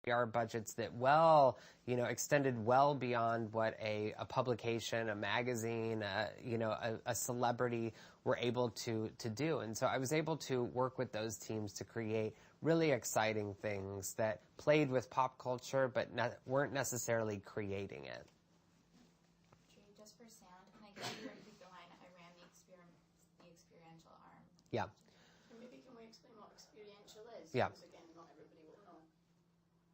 PR budgets that extended well beyond what a publication, a magazine, a celebrity were able to do. And so I was able to work with those teams to create really exciting things that played with pop culture but weren't necessarily creating it. Just for sound, can I get you to repeat the line? I ran the experiential arm. Yeah. And maybe can we explain what experiential is? Yeah. Because again, not everybody will know.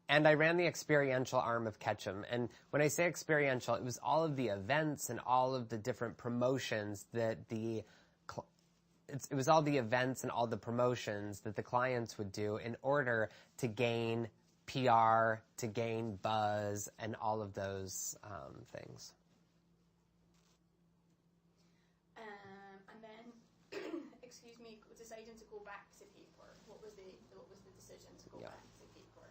And I ran the experiential arm of Ketchum. And when I say experiential, it was all of the events and all of the different promotions that it was all the events and all the promotions that the clients would do in order to gain PR, to gain buzz, and all of those things. And then, excuse me, deciding to go back to paper. What was the decision to go back to paper?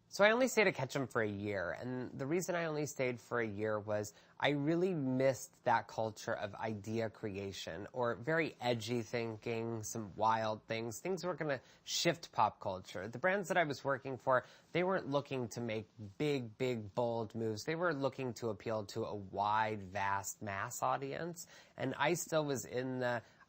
So I only stayed at Ketchum for a year, and the reason I only stayed for a year was I really missed that culture of idea creation or very edgy thinking, some wild things that were going to shift pop culture. The brands that I was working for, they weren't looking to make big, bold moves. They were looking to appeal to a wide, vast mass audience, and I still was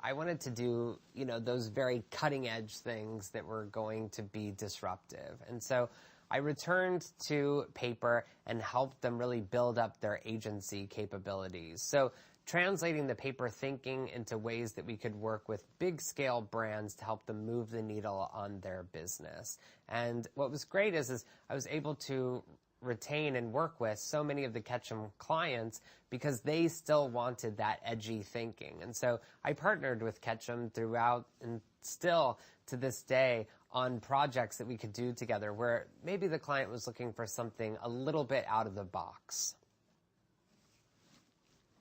I wanted to do, those very cutting edge things that were going to be disruptive. And so I returned to paper and helped them really build up their agency capabilities. So translating the paper thinking into ways that we could work with big scale brands to help them move the needle on their business. And what was great is I was able to retain and work with so many of the Ketchum clients because they still wanted that edgy thinking. And so I partnered with Ketchum throughout and still to this day on projects that we could do together where maybe the client was looking for something a little bit out of the box.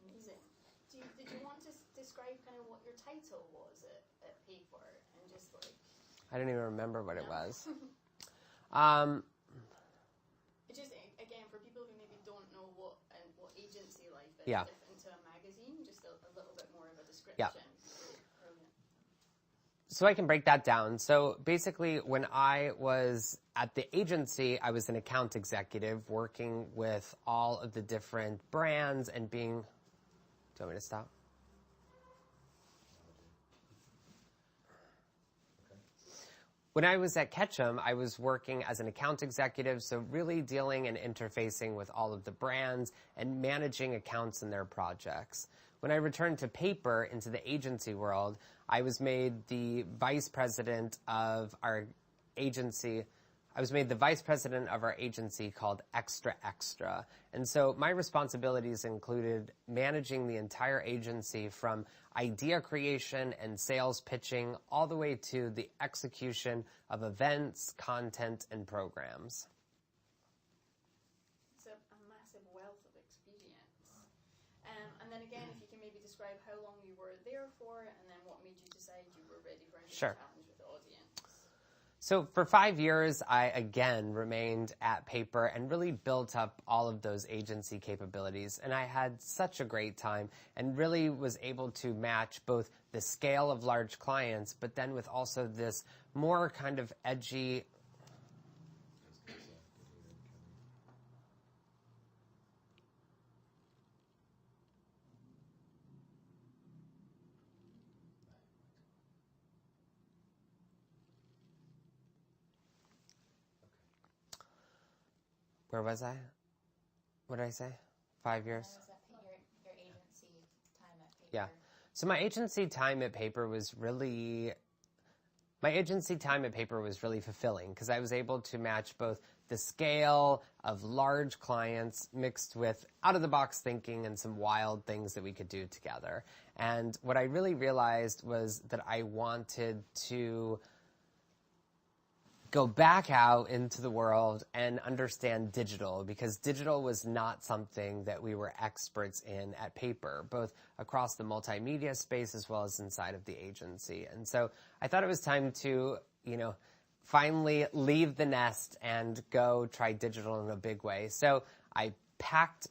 Amazing. Did you want to describe kind of what your title was at paper and just like... I don't even remember what it was. It just, again, for people who maybe don't know what agency life is, yeah. Different to a magazine, just a little bit more of a description. Yeah. So I can break that down. So basically, when I was at the agency, I was an account executive working with all of the different brands and being... Do you want me to stop? When I was at Ketchum, I was working as an account executive, so really dealing and interfacing with all of the brands and managing accounts and their projects. When I returned to paper into the agency world, I was made the vice president of our agency. I was made the vice president of our agency called Extra Extra. And so my responsibilities included managing the entire agency from idea creation and sales pitching all the way to the execution of events, content, and programs. It's a massive wealth of experience. And then again, if you can maybe describe how long you were there for and then what made you decide you were ready for a new challenge with the audience. So for 5 years, I again remained at paper and really built up all of those agency capabilities. And I had such a great time and really was able to match both the scale of large clients, but then with also this more kind of edgy... Where was I? What did I say? 5 years? Your agency time at paper. Yeah. So my agency time at paper was really fulfilling because I was able to match both the scale of large clients mixed with out-of-the-box thinking and some wild things that we could do together. And what I really realized was that I wanted to go back out into the world and understand digital because digital was not something that we were experts in at paper, both across the multimedia space as well as inside of the agency. And so I thought it was time to, finally leave the nest and go try digital in a big way. So I packed